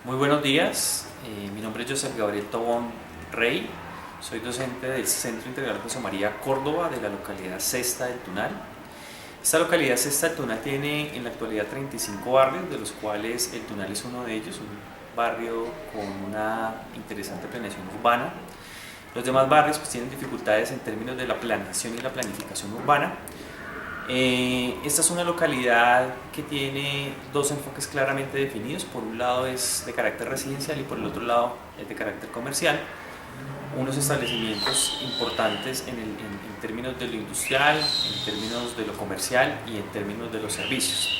Muy buenos días, mi nombre es Joseph Gabriel Tobón Rey, soy docente del Centro Integral José María Córdoba de la localidad Cesta del Tunal. Esta localidad Cesta del Tunal tiene en la actualidad 35 barrios, de los cuales el Tunal es uno de ellos, un barrio con una interesante planeación urbana. Los demás barrios pues, tienen dificultades en términos de la planeación y la planificación urbana. Esta es una localidad que tiene dos enfoques claramente definidos. Por un lado es de carácter residencial y por el otro lado es de carácter comercial. Unos establecimientos importantes en términos de lo industrial, en términos de lo comercial y en términos de los servicios.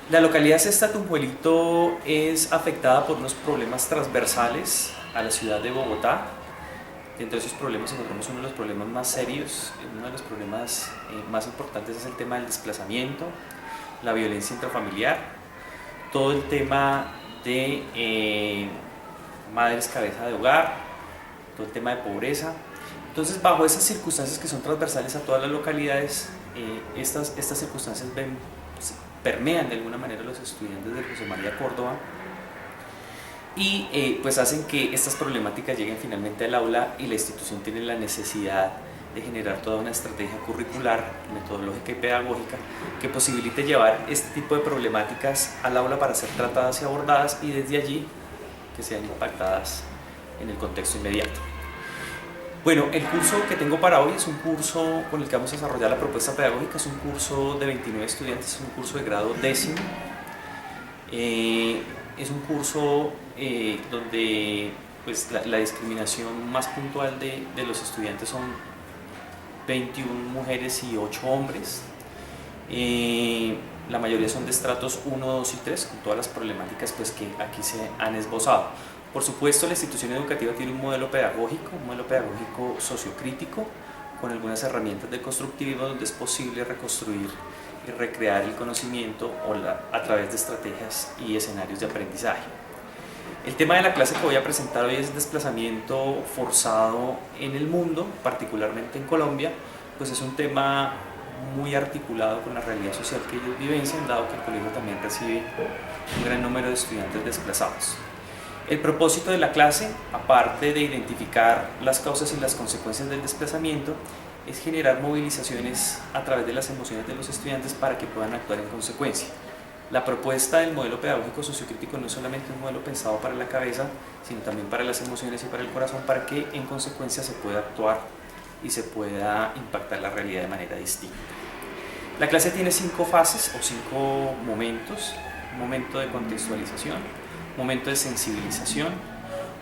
La localidad Cesta Tunjuelito es afectada por unos problemas transversales a la ciudad de Bogotá. Dentro de esos problemas encontramos uno de los problemas más serios, uno de los problemas más importantes es el tema del desplazamiento, la violencia intrafamiliar, todo el tema de madres cabeza de hogar, todo el tema de pobreza. Entonces, bajo esas circunstancias que son transversales a todas las localidades, estas circunstancias permean de alguna manera a los estudiantes de José María Córdoba y pues hacen que estas problemáticas lleguen finalmente al aula y la institución tiene la necesidad de generar toda una estrategia curricular, metodológica y pedagógica que posibilite llevar este tipo de problemáticas al aula para ser tratadas y abordadas y desde allí que sean impactadas en el contexto inmediato. Bueno, el curso que tengo para hoy es un curso con el que vamos a desarrollar la propuesta pedagógica, es un curso de 29 estudiantes, es un curso de grado 10º. Es un curso donde pues, la discriminación más puntual de los estudiantes son 21 mujeres y 8 hombres. La mayoría son de estratos 1, 2 y 3, con todas las problemáticas pues, que aquí se han esbozado. Por supuesto, la institución educativa tiene un modelo pedagógico sociocrítico, con algunas herramientas de constructivismo donde es posible reconstruir y recrear el conocimiento a través de estrategias y escenarios de aprendizaje. El tema de la clase que voy a presentar hoy es desplazamiento forzado en el mundo, particularmente en Colombia, pues es un tema muy articulado con la realidad social que ellos vivencian, dado que el colegio también recibe un gran número de estudiantes desplazados. El propósito de la clase, aparte de identificar las causas y las consecuencias del desplazamiento, es generar movilizaciones a través de las emociones de los estudiantes para que puedan actuar en consecuencia. La propuesta del modelo pedagógico sociocrítico no es solamente un modelo pensado para la cabeza, sino también para las emociones y para el corazón, para que en consecuencia se pueda actuar y se pueda impactar la realidad de manera distinta. La clase tiene 5 fases o 5 momentos: momento de contextualización, momento de sensibilización,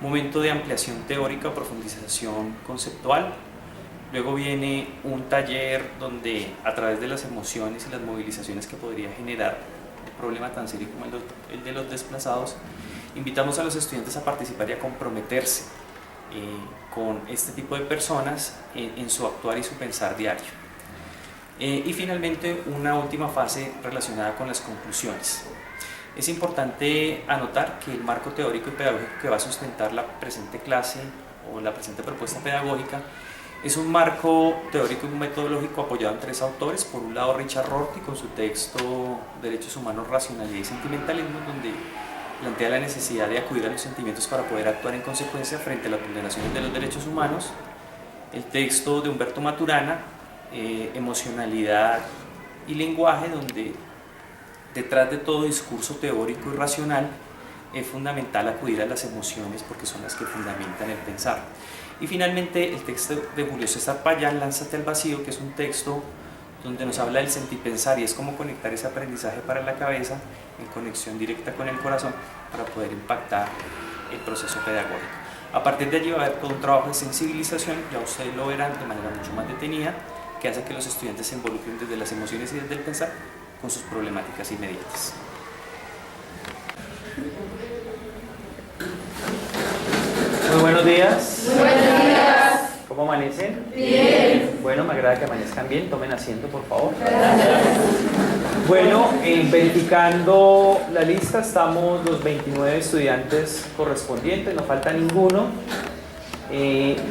momento de ampliación teórica o profundización conceptual. Luego viene un taller donde a través de las emociones y las movilizaciones que podría generar un problema tan serio como el de los desplazados, invitamos a los estudiantes a participar y a comprometerse con este tipo de personas en su actuar y su pensar diario. Y finalmente una última fase relacionada con las conclusiones. Es importante anotar que el marco teórico y pedagógico que va a sustentar la presente clase o la presente propuesta pedagógica es un marco teórico y metodológico apoyado en 3 autores. Por un lado, Richard Rorty con su texto Derechos Humanos, Racionalidad y Sentimentalismo, donde plantea la necesidad de acudir a los sentimientos para poder actuar en consecuencia frente a las vulneraciones de los derechos humanos. El texto de Humberto Maturana, Emocionalidad y Lenguaje, donde detrás de todo discurso teórico y racional es fundamental acudir a las emociones porque son las que fundamentan el pensar. Y finalmente el texto de Julio César Payán, Lánzate al vacío, que es un texto donde nos habla del sentipensar y es cómo conectar ese aprendizaje para la cabeza en conexión directa con el corazón para poder impactar el proceso pedagógico. A partir de allí va a haber todo un trabajo de sensibilización, ya ustedes lo verán de manera mucho más detenida, que hace que los estudiantes se involucren desde las emociones y desde el pensar con sus problemáticas inmediatas. Muy buenos días. Muy buenos días. ¿Cómo amanecen? Bien. Bueno, me agrada que amanezcan bien. Tomen asiento, por favor. Gracias. Bueno, verificando la lista, estamos los 29 estudiantes correspondientes, no falta ninguno.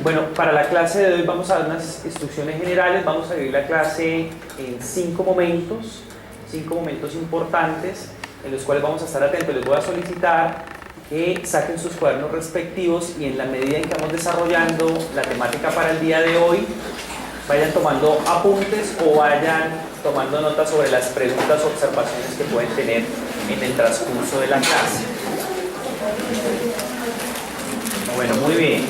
Bueno, para la clase de hoy vamos a dar unas instrucciones generales. Vamos a dividir la clase en 5 momentos importantes en los cuales vamos a estar atentos. Les voy a solicitar que saquen sus cuadernos respectivos y en la medida en que vamos desarrollando la temática para el día de hoy, vayan tomando apuntes o vayan tomando notas sobre las preguntas o observaciones que pueden tener en el transcurso de la clase. Bueno, muy bien.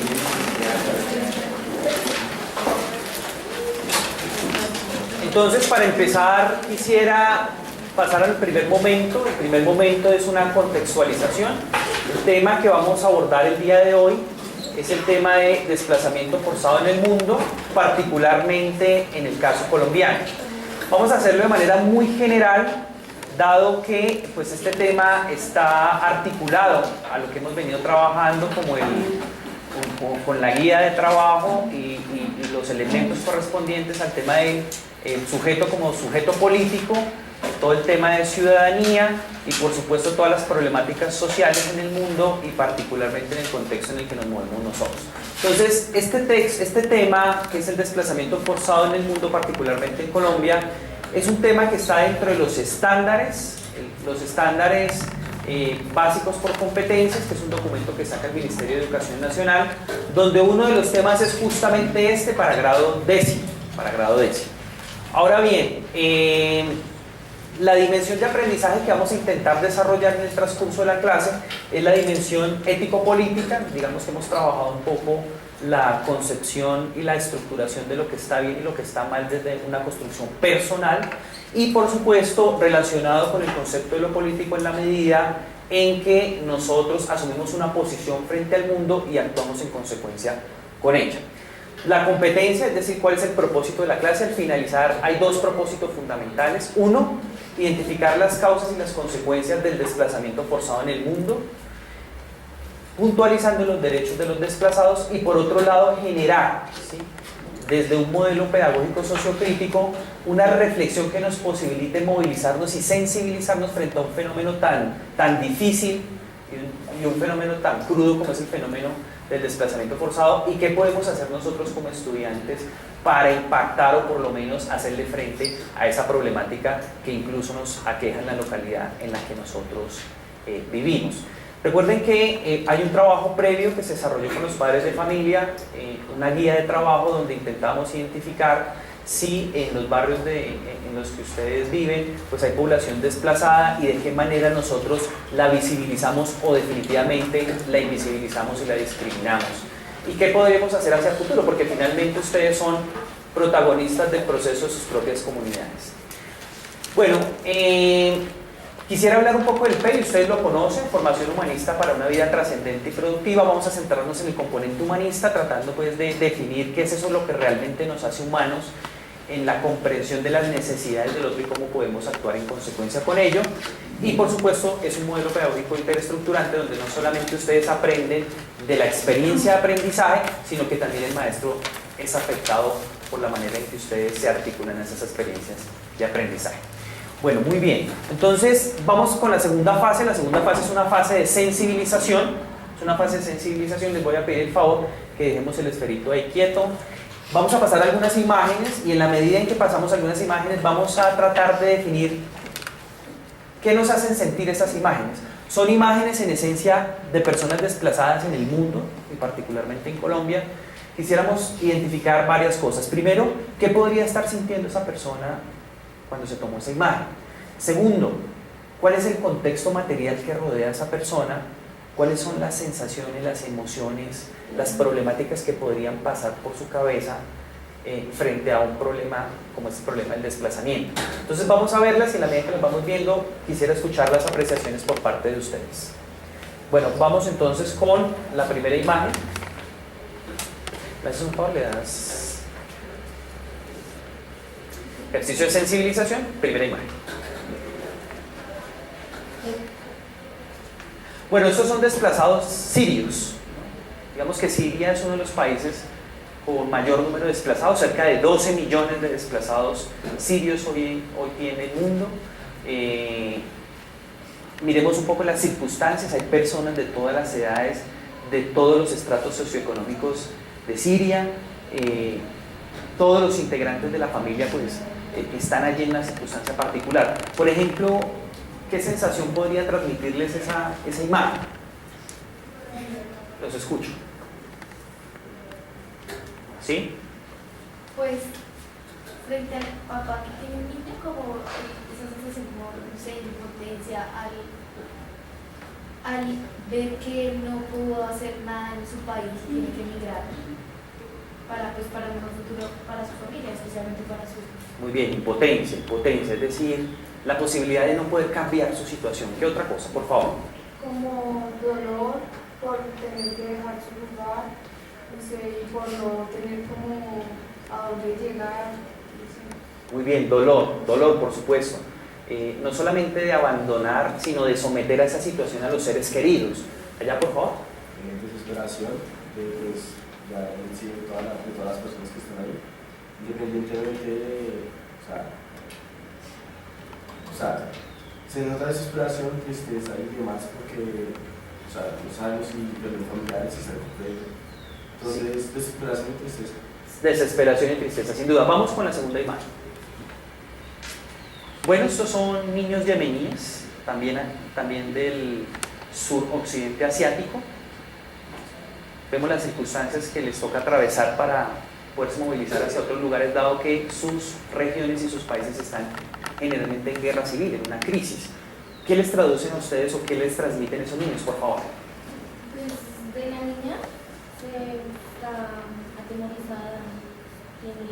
Entonces, para empezar, quisiera pasar al primer momento. El primer momento es una contextualización. El tema que vamos a abordar el día de hoy es el tema de desplazamiento forzado en el mundo, particularmente en el caso colombiano. Vamos a hacerlo de manera muy general, dado que pues, este tema está articulado a lo que hemos venido trabajando con la guía de trabajo y los elementos correspondientes al tema del sujeto como sujeto político, todo el tema de ciudadanía y por supuesto todas las problemáticas sociales en el mundo y particularmente en el contexto en el que nos movemos nosotros. Entonces, este tema, que es el desplazamiento forzado en el mundo, particularmente en Colombia, es un tema que está dentro de los estándares básicos por competencias, que es un documento que saca el Ministerio de Educación Nacional, donde uno de los temas es justamente este para grado décimo. Ahora bien, la dimensión de aprendizaje que vamos a intentar desarrollar en el transcurso de la clase es la dimensión ético-política. Digamos que hemos trabajado un poco la concepción y la estructuración de lo que está bien y lo que está mal desde una construcción personal y por supuesto relacionado con el concepto de lo político en la medida en que nosotros asumimos una posición frente al mundo y actuamos en consecuencia con ella. La competencia, es decir, cuál es el propósito de la clase. Al finalizar hay dos propósitos fundamentales. Uno, identificar las causas y las consecuencias del desplazamiento forzado en el mundo, puntualizando los derechos de los desplazados y por otro lado generar, ¿sí?, desde un modelo pedagógico sociocrítico una reflexión que nos posibilite movilizarnos y sensibilizarnos frente a un fenómeno tan difícil y un fenómeno tan crudo como es el fenómeno del desplazamiento forzado y qué podemos hacer nosotros como estudiantes para impactar o por lo menos hacerle frente a esa problemática que incluso nos aqueja en la localidad en la que nosotros vivimos. Recuerden que hay un trabajo previo que se desarrolló con los padres de familia, una guía de trabajo donde intentamos identificar si en los barrios en los que ustedes viven pues hay población desplazada y de qué manera nosotros la visibilizamos o definitivamente la invisibilizamos y la discriminamos. ¿Y qué podríamos hacer hacia el futuro? Porque finalmente ustedes son protagonistas del proceso de sus propias comunidades. Bueno, quisiera hablar un poco del PEI, ustedes lo conocen, Formación Humanista para una Vida Trascendente y Productiva. Vamos a centrarnos en el componente humanista, tratando pues de definir qué es eso lo que realmente nos hace humanos en la comprensión de las necesidades del otro y cómo podemos actuar en consecuencia con ello. Y por supuesto es un modelo pedagógico interesestructurante donde no solamente ustedes aprenden de la experiencia de aprendizaje, sino que también el maestro es afectado por la manera en que ustedes se articulan esas experiencias de aprendizaje. Bueno, muy bien. Entonces, vamos con la segunda fase. La segunda fase es una fase de sensibilización. Es una fase de sensibilización. Les voy a pedir el favor que dejemos el esferito ahí quieto. Vamos a pasar algunas imágenes y en la medida en que pasamos algunas imágenes vamos a tratar de definir qué nos hacen sentir esas imágenes. Son imágenes en esencia de personas desplazadas en el mundo y particularmente en Colombia. Quisiéramos identificar varias cosas. Primero, ¿qué podría estar sintiendo esa persona cuando se tomó esa imagen? Segundo, ¿cuál es el contexto material que rodea a esa persona? ¿Cuáles son las sensaciones, las emociones, las problemáticas que podrían pasar por su cabeza frente a un problema como es el problema del desplazamiento? Entonces vamos a verlas y en la medida que las vamos viendo quisiera escuchar las apreciaciones por parte de ustedes. Bueno, vamos entonces con la primera imagen. ¿Me haces un favor? Le das ejercicio de sensibilización, primera imagen. Bueno, estos son desplazados sirios. Digamos que Siria es uno de los países con mayor número de desplazados, cerca de 12 millones de desplazados sirios hoy tiene el mundo. Miremos un poco las circunstancias, hay personas de todas las edades, de todos los estratos socioeconómicos de Siria, todos los integrantes de la familia pues están allí en una circunstancia particular. Por ejemplo, ¿qué sensación podría transmitirles esa imagen? Los escucho. ¿Sí? Pues, frente al papá que tiene un niño, como esa sensación como, no sé, de impotencia al ver que él no pudo hacer nada en su país y tiene que emigrar para un futuro para su familia, especialmente para su hijo. Muy bien, impotencia, es decir, la posibilidad de no poder cambiar su situación. ¿Qué otra cosa, por favor? Como dolor por tener que dejar su lugar, no sé, y por no tener como a dónde llegar. No sé. Muy bien, dolor, por supuesto. No solamente de abandonar, sino de someter a esa situación a los seres queridos. Allá, por favor. Desesperación de, pues, ya en sí, de todas las personas que están ahí, independientemente de, o sea, se nota desesperación, tristeza y demás, porque, o sea, no sabemos si perder familiares, si estar completo. Entonces, desesperación y tristeza. Desesperación y tristeza, sin duda. Vamos con la segunda imagen. Bueno, estos son niños yemeníes, también del suroccidente asiático. Vemos las circunstancias que les toca atravesar para poderse movilizar hacia otros lugares, dado que sus regiones y sus países están generalmente en guerra civil, en una crisis. ¿Qué les traducen a ustedes o qué les transmiten esos niños, por favor? Pues de la niña está atemorizada, tiene,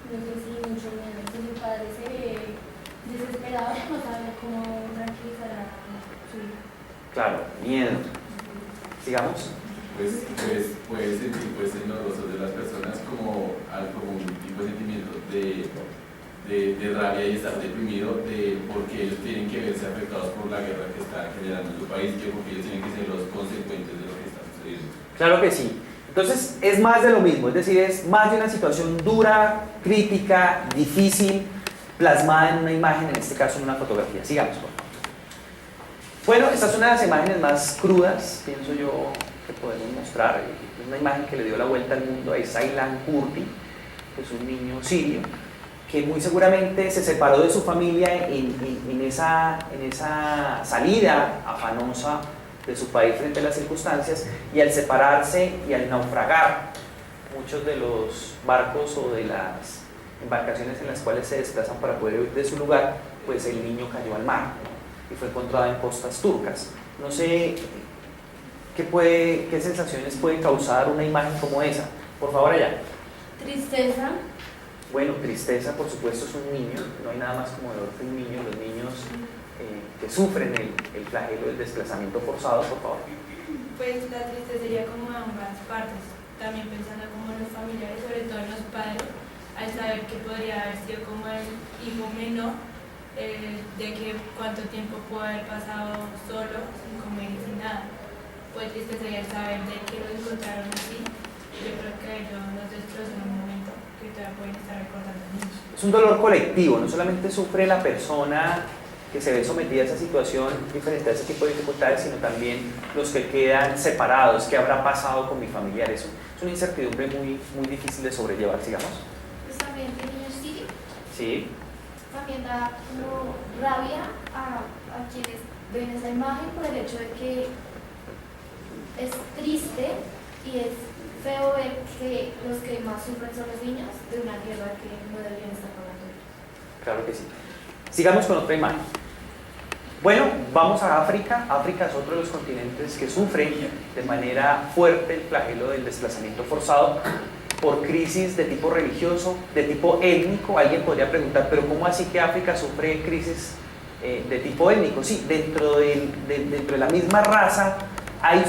no sé si mucho miedo, entonces mi padre se ve desesperado, no sabe cómo tranquilizar a su hijo. Claro, miedo. Sigamos. Pues puede sentir pues, en los rostros de las personas como un tipo de sentimiento de rabia y estar deprimido porque ellos tienen que verse afectados por la guerra que está generando en su país, que porque ellos tienen que ser los consecuentes de lo que está sucediendo. Claro que sí. Entonces es más de lo mismo, es decir, es más de una situación dura, crítica, difícil, plasmada en una imagen, en este caso en una fotografía. Sigamos, por favor. Bueno, esta es una de las imágenes más crudas, pienso yo, que podemos mostrar. Es una imagen que le dio la vuelta al mundo a Aylan Kurdi, que es un niño sirio, que muy seguramente se separó de su familia en esa salida afanosa de su país frente a las circunstancias, y al separarse y al naufragar muchos de los barcos o de las embarcaciones en las cuales se desplazan para poder huir de su lugar, pues el niño cayó al mar y fue encontrado en costas turcas. No sé qué sensaciones puede causar una imagen como esa. Por favor, allá. Tristeza. Bueno, tristeza, por supuesto, es un niño. No hay nada más conmovedor que un niño. Los niños que sufren el flagelo del desplazamiento forzado, por favor. Pues la tristeza sería como a ambas partes, también pensando como en los familiares, sobre todo en los padres, al saber que podría haber sido como el hijo menor, de que cuánto tiempo pudo haber pasado solo, sin comer y sin nada. Pues tristeza sería el saber de que lo encontraron así. Yo creo que ellos los destrozó en un momento que todavía pueden estar recordando niños. Es un dolor colectivo, no solamente sufre la persona que se ve sometida a esa situación diferente a ese tipo de dificultades, sino también los que quedan separados. ¿Qué habrá pasado con mi familiar? Eso es una incertidumbre muy, muy difícil de sobrellevar, sigamos. Pues también de niños sirios. Sí. También da como rabia a quienes ven esa imagen por el hecho de que es triste y es feo ver que los que más sufren son los niños de una guerra que no deberían estar pagando ellos. Claro que sí. Sigamos con otra imagen. Bueno, vamos a África. África es otro de los continentes que sufre de manera fuerte el flagelo del desplazamiento forzado por crisis de tipo religioso, de tipo étnico. Alguien podría preguntar, pero ¿cómo así que África sufre crisis de tipo étnico? Sí, dentro de la misma raza hay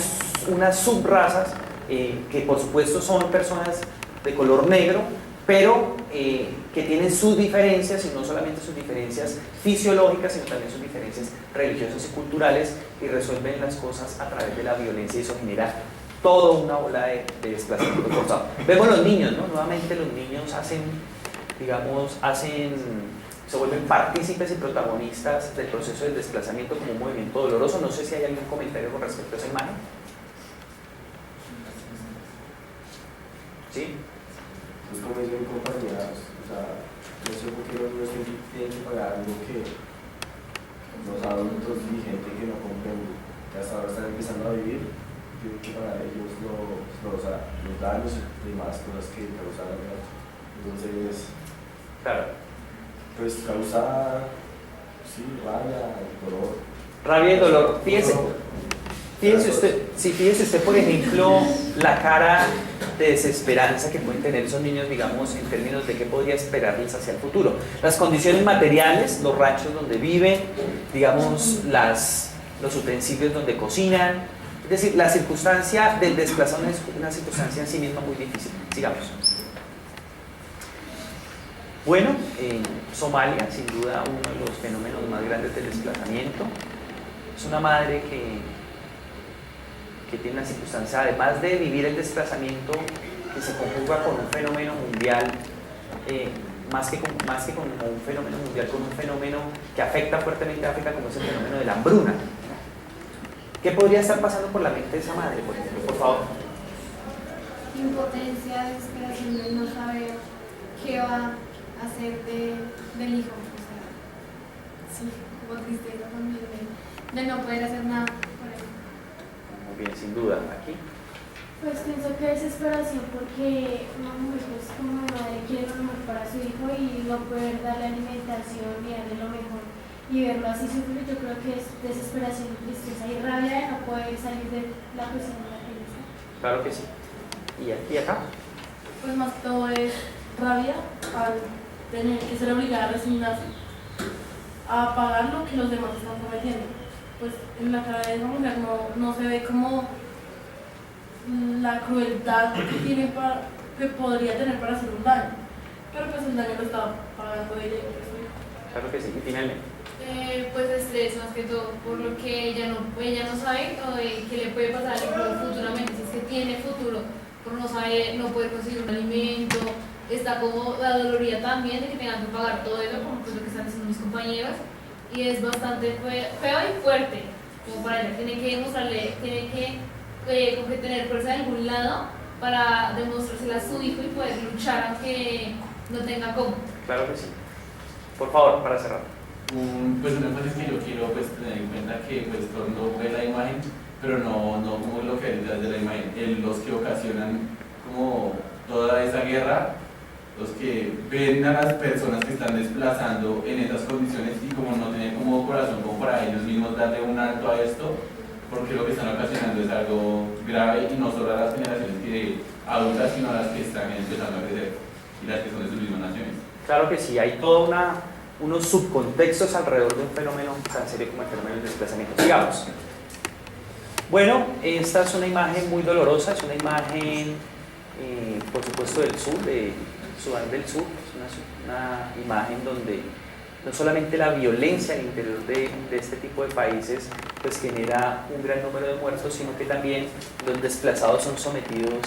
unas subrazas que por supuesto son personas de color negro, pero que tienen sus diferencias, y no solamente sus diferencias fisiológicas, sino también sus diferencias religiosas y culturales, y resuelven las cosas a través de la violencia, y eso genera toda una ola de desplazamiento forzado. Vemos los niños, ¿no? Nuevamente los niños se vuelven partícipes y protagonistas del proceso del desplazamiento como un movimiento doloroso. No sé si hay algún comentario con respecto a esa imagen. ¿Sí? Pues como dice mi compañera, o sea, no sé por qué los niños tienen que pagar algo que los adultos y gente que no comprende, que hasta ahora están empezando a vivir, tiene que pagar ellos los daños y demás cosas que causaron. Entonces, Claro. pues causa, sí, rabia, dolor. Rabia y dolor. Fíjese usted, por ejemplo, la cara de desesperanza que pueden tener esos niños, digamos, en términos de qué podría esperarles hacia el futuro. Las condiciones materiales, los ranchos donde viven, digamos, los utensilios donde cocinan. Es decir, la circunstancia del desplazamiento es una circunstancia en sí misma muy difícil. Sigamos. Bueno, en Somalia, sin duda, uno de los fenómenos más grandes del desplazamiento. Es una madre que tiene una circunstancia, además de vivir el desplazamiento, que se conjuga con un fenómeno mundial, más que con un fenómeno mundial, con un fenómeno que afecta fuertemente a África, como es el fenómeno de la hambruna. ¿Qué podría estar pasando por la mente de esa madre, por ejemplo? Por favor. Impotencia, desesperación de no saber qué va a hacer del hijo. O sea, sí, como tristeza también de no poder hacer nada por él. Muy bien, sin duda. Aquí. Pues pienso que desesperación porque una mujer pues como madre quiere lo mejor para su hijo y no poder darle alimentación y darle lo mejor y verlo así sufrir, yo creo que es desesperación, tristeza y rabia de no poder salir de la presión en la que está. Claro que sí. ¿Y aquí, acá? Pues más que todo es rabia al tener que ser obligada a resignarse a pagar lo que los demás están cometiendo. Pues en la cara de esa mujer no se ve como la crueldad que podría tener para hacer un daño, pero pues el daño lo está pagando ella y pues su hijo. Claro que sí. Y finalmente. Pues estrés más que todo, por lo que ella no sabe qué le puede pasar futuramente, si es que tiene futuro, por no saber, no poder conseguir un alimento, está como la doloría también de que tengan que pagar todo eso, como pues lo que están diciendo mis compañeros, y es bastante feo y fuerte, como para ella, tiene que demostrarle, tiene que como que tener fuerza de algún lado para demostrársela a su hijo y poder luchar aunque no tenga cómo. Claro que sí. Por favor, para cerrar. Pues una cosa es que yo quiero pues, tener en cuenta que pues, todo el mundo ve la imagen, pero no como lo que hay detrás de la imagen. Los que ocasionan como toda esa guerra, los que ven a las personas que están desplazando en esas condiciones y como no tienen como corazón como para ellos mismos darle un alto a esto, porque lo que están ocasionando es algo grave y no solo a las generaciones adultas, sino a las que están empezando a crecer y las que son de sus mismas naciones. Claro que sí, hay toda unos subcontextos alrededor de un fenómeno tan serio como el fenómeno del desplazamiento. Sigamos. Bueno, esta es una imagen muy dolorosa, es una imagen, por supuesto, del sur, de Sudán del Sur. Es una imagen donde no solamente la violencia al interior de este tipo de países pues genera un gran número de muertos, sino que también los desplazados son sometidos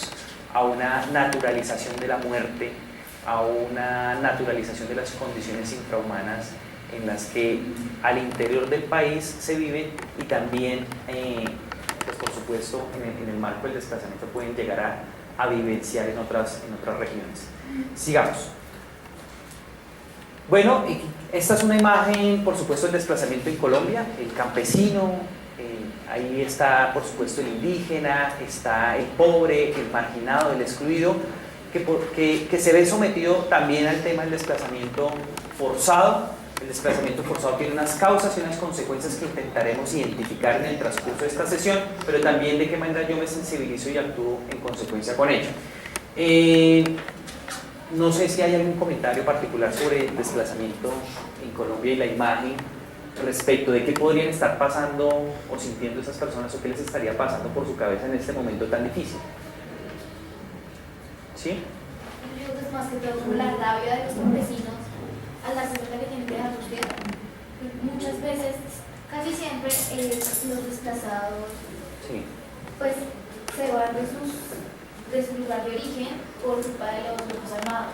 a una naturalización de la muerte, a una naturalización de las condiciones infrahumanas en las que al interior del país se viven y también, pues por supuesto, en el marco del desplazamiento pueden llegar a vivenciar en otras regiones. Sigamos. Bueno, esta es una imagen, por supuesto, del desplazamiento en Colombia, el campesino, ahí está, por supuesto, el indígena, está el pobre, el marginado, el excluido, que se ve sometido también al tema del desplazamiento forzado. El desplazamiento forzado tiene unas causas y unas consecuencias que intentaremos identificar en el transcurso de esta sesión, pero también de qué manera yo me sensibilizo y actúo en consecuencia con ello. No sé si hay algún comentario particular sobre el desplazamiento en Colombia y la imagen respecto de qué podrían estar pasando o sintiendo esas personas o qué les estaría pasando por su cabeza en este momento tan difícil. ¿Sí? Yo creo que es más que todo como la rabia de los campesinos a la segunda que tienen que dejar sus tierras. Muchas veces, casi siempre, los desplazados Sí. pues se van de su lugar de origen por culpa de los grupos armados.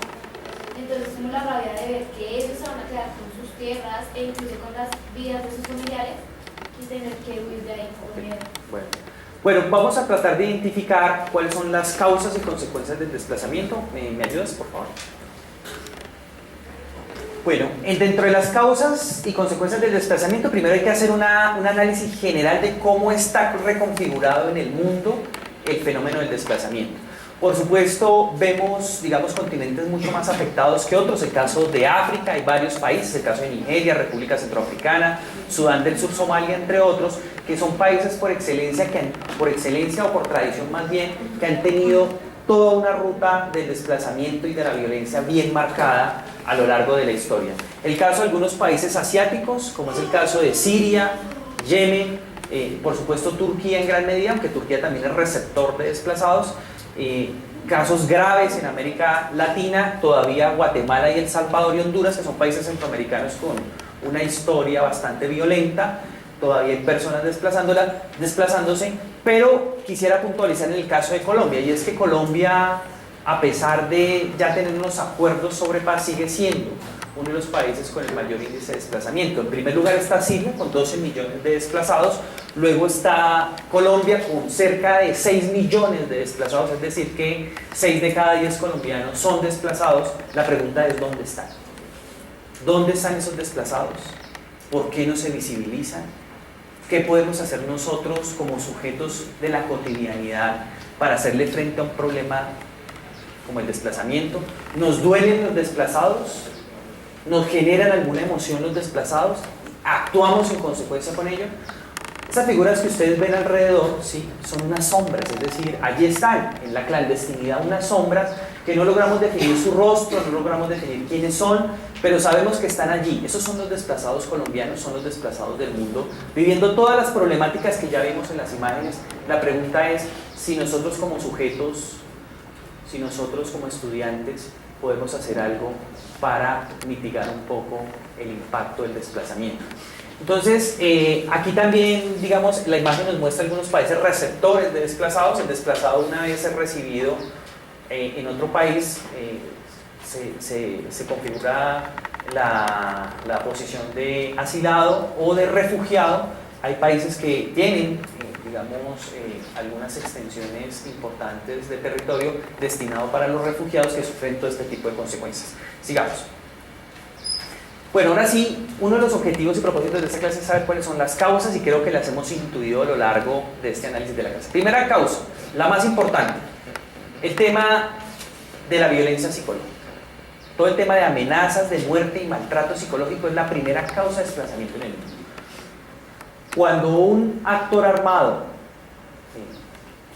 Entonces tenemos la rabia de ver que ellos se van a quedar con sus tierras e incluso con las vidas de sus familiares y tener que huir de ahí con miedo. Bueno, vamos a tratar de identificar cuáles son las causas y consecuencias del desplazamiento. ¿Me ayudas, por favor? Bueno, dentro de las causas y consecuencias del desplazamiento, primero hay que hacer un análisis general de cómo está reconfigurado en el mundo el fenómeno del desplazamiento. Por supuesto, vemos, digamos, continentes mucho más afectados que otros. El caso de África, hay varios países, el caso de Nigeria, República Centroafricana, Sudán del Sur, Somalia, entre otros, que son países por excelencia, o por tradición más bien, que han tenido toda una ruta del desplazamiento y de la violencia bien marcada a lo largo de la historia. El caso de algunos países asiáticos, como es el caso de Siria, Yemen, por supuesto Turquía en gran medida, aunque Turquía también es receptor de desplazados, casos graves en América Latina, todavía Guatemala y El Salvador y Honduras, que son países centroamericanos con una historia bastante violenta, todavía hay personas desplazándose, pero quisiera puntualizar en el caso de Colombia, y es que Colombia, a pesar de ya tener unos acuerdos sobre paz, sigue siendo uno de los países con el mayor índice de desplazamiento. En primer lugar está Siria, con 12 millones de desplazados, luego está Colombia con cerca de 6 millones de desplazados, es decir que 6 de cada 10 colombianos son desplazados. La pregunta es ¿dónde están? ¿Dónde están esos desplazados? ¿Por qué no se visibilizan? ¿Qué podemos hacer nosotros como sujetos de la cotidianidad para hacerle frente a un problema como el desplazamiento? ¿Nos duelen los desplazados? ¿Nos generan alguna emoción los desplazados? ¿Actuamos en consecuencia con ello? Esas figuras que ustedes ven alrededor, sí, son unas sombras, es decir, allí están, en la clandestinidad, unas sombras que no logramos definir su rostro, no logramos definir quiénes son, pero sabemos que están allí. Esos son los desplazados colombianos, son los desplazados del mundo, viviendo todas las problemáticas que ya vimos en las imágenes. La pregunta es si nosotros como sujetos, si nosotros como estudiantes podemos hacer algo para mitigar un poco el impacto del desplazamiento. Entonces, aquí también, digamos, la imagen nos muestra algunos países receptores de desplazados. El desplazado, una vez es recibido en otro país, se configura la posición de asilado o de refugiado. Hay países que tienen, digamos, algunas extensiones importantes de territorio destinado para los refugiados que sufren todo este tipo de consecuencias. Sigamos. Bueno, ahora sí, uno de los objetivos y propósitos de esta clase es saber cuáles son las causas, y creo que las hemos intuido a lo largo de este análisis de la clase. Primera causa, la más importante, el tema de la violencia psicológica. Todo el tema de amenazas, de muerte y maltrato psicológico es la primera causa de desplazamiento en el mundo. Cuando un actor armado,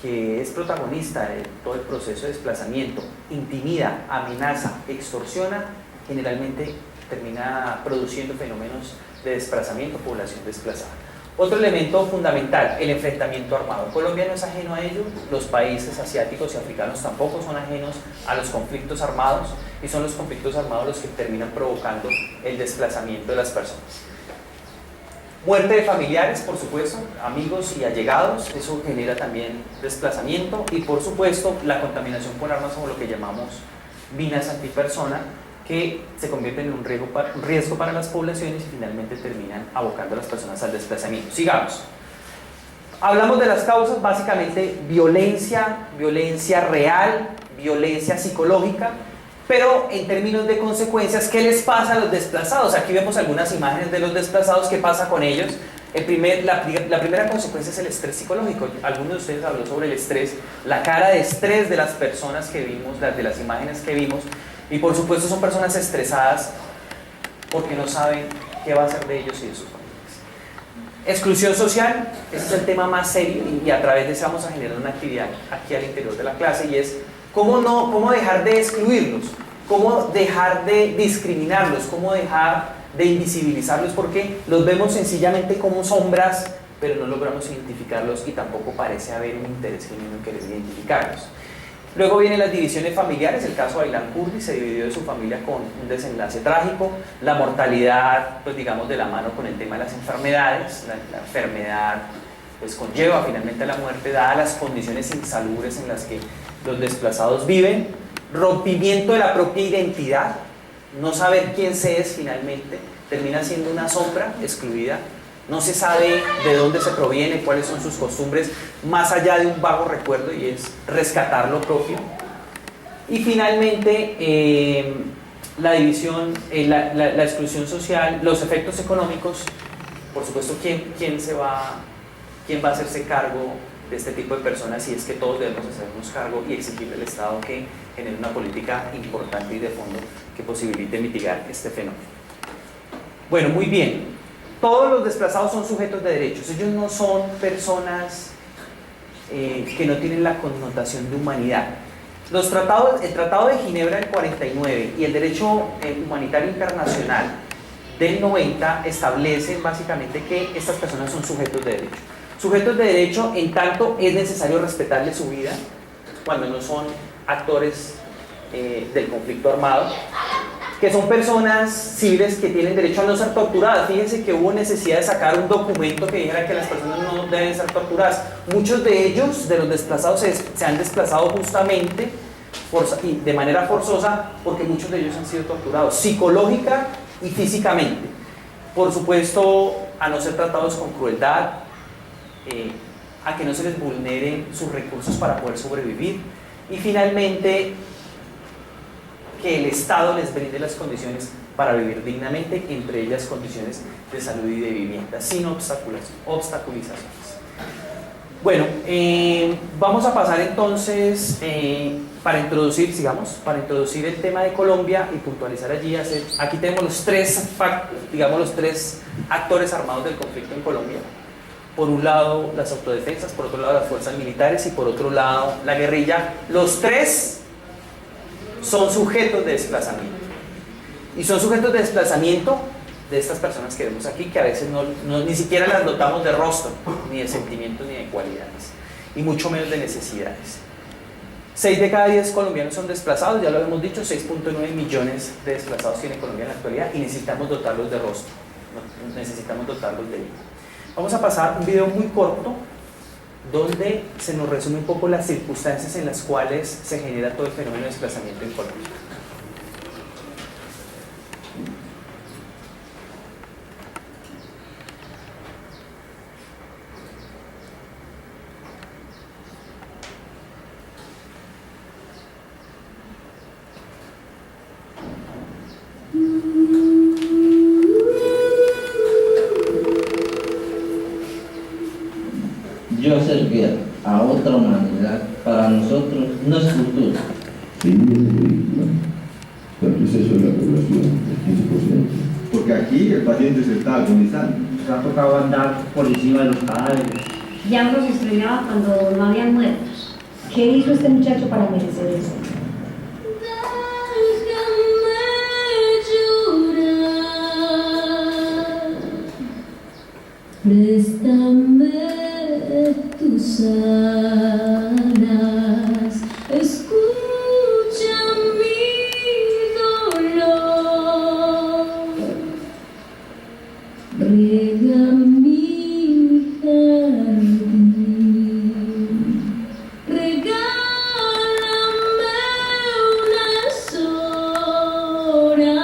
que es protagonista de todo el proceso de desplazamiento, intimida, amenaza, extorsiona, generalmente termina produciendo fenómenos de desplazamiento, población desplazada. Otro elemento fundamental, el enfrentamiento armado. Colombia no es ajeno a ello, los países asiáticos y africanos tampoco son ajenos a los conflictos armados, y son los conflictos armados los que terminan provocando el desplazamiento de las personas. Muerte de familiares, por supuesto, amigos y allegados, eso genera también desplazamiento, y por supuesto la contaminación por armas, o lo que llamamos minas antipersona, que se convierten en un riesgo para las poblaciones y finalmente terminan abocando a las personas al desplazamiento. Sigamos. Hablamos de las causas, básicamente violencia real, violencia psicológica, pero en términos de consecuencias, ¿qué les pasa a los desplazados? Aquí vemos algunas imágenes de los desplazados, ¿qué pasa con ellos? La primera consecuencia es el estrés psicológico. Algunos de ustedes habló sobre el estrés, la cara de estrés de las personas que vimos, de las imágenes que vimos. Y por supuesto son personas estresadas porque no saben qué va a hacer de ellos y de sus familias. Exclusión social, ese es el tema más serio, y a través de eso vamos a generar una actividad aquí al interior de la clase, y es cómo dejar de excluirlos, cómo dejar de discriminarlos, cómo dejar de invisibilizarlos, porque los vemos sencillamente como sombras, pero no logramos identificarlos y tampoco parece haber un interés genuino en querer identificarlos. Luego vienen las divisiones familiares. El caso de Aylan Kurdi se dividió de su familia con un desenlace trágico. La mortalidad, pues digamos, de la mano con el tema de las enfermedades. La enfermedad pues conlleva finalmente a la muerte, dadas las condiciones insalubres en las que los desplazados viven. Rompimiento de la propia identidad, no saber quién se es finalmente, termina siendo una sombra excluida. No se sabe de dónde se proviene, cuáles son sus costumbres, más allá de un vago recuerdo, y es rescatar lo propio. Y finalmente, la división, la exclusión social, los efectos económicos. Por supuesto, ¿quién va a hacerse cargo de este tipo de personas, y es que todos debemos hacernos cargo y exigirle al Estado que genere una política importante y de fondo que posibilite mitigar este fenómeno. Bueno, muy bien. Todos los desplazados son sujetos de derechos. Ellos no son personas que no tienen la connotación de humanidad. El Tratado de Ginebra del 49 y el derecho humanitario internacional del 90 establecen básicamente que estas personas son sujetos de derecho. Sujetos de derecho en tanto es necesario respetarles su vida cuando no son actores del conflicto armado, que son personas civiles que tienen derecho a no ser torturadas. Fíjense que hubo necesidad de sacar un documento que dijera que las personas no deben ser torturadas. Muchos de ellos, de los desplazados, se han desplazado justamente y de manera forzosa porque muchos de ellos han sido torturados psicológica y físicamente. Por supuesto, a no ser tratados con crueldad, a que no se les vulneren sus recursos para poder sobrevivir, y finalmente que el Estado les brinde las condiciones para vivir dignamente, entre ellas condiciones de salud y de vivienda, sin obstaculizaciones. Bueno, vamos a pasar entonces, para introducir el tema de Colombia y puntualizar allí, aquí tenemos los tres actores armados del conflicto en Colombia. Por un lado las autodefensas, por otro lado las fuerzas militares y por otro lado la guerrilla. Los tres son sujetos de desplazamiento. Y son sujetos de desplazamiento de estas personas que vemos aquí, que a veces ni siquiera las notamos de rostro, ni de sentimientos, ni de cualidades, y mucho menos de necesidades. 6 de cada 10 colombianos son desplazados, ya lo hemos dicho, 6.9 millones de desplazados tiene Colombia en la actualidad, y necesitamos dotarlos de rostro, necesitamos dotarlos de vida. Vamos a pasar un video muy corto donde se nos resume un poco las circunstancias en las cuales se genera todo el fenómeno de desplazamiento en Colombia. Yo servir a otra humanidad para nosotros no es futuro. Sí, ¿cuánto es eso de la población? El 15%. Porque aquí el paciente se está agonizando. Nos ha tocado andar por encima de los cadáveres. Ya nos extrañaba cuando no habían muertos. ¿Qué hizo este muchacho para merecer eso? Préstame tus alas, escucha mi dolor, riega mi jardín, regálame unas horas,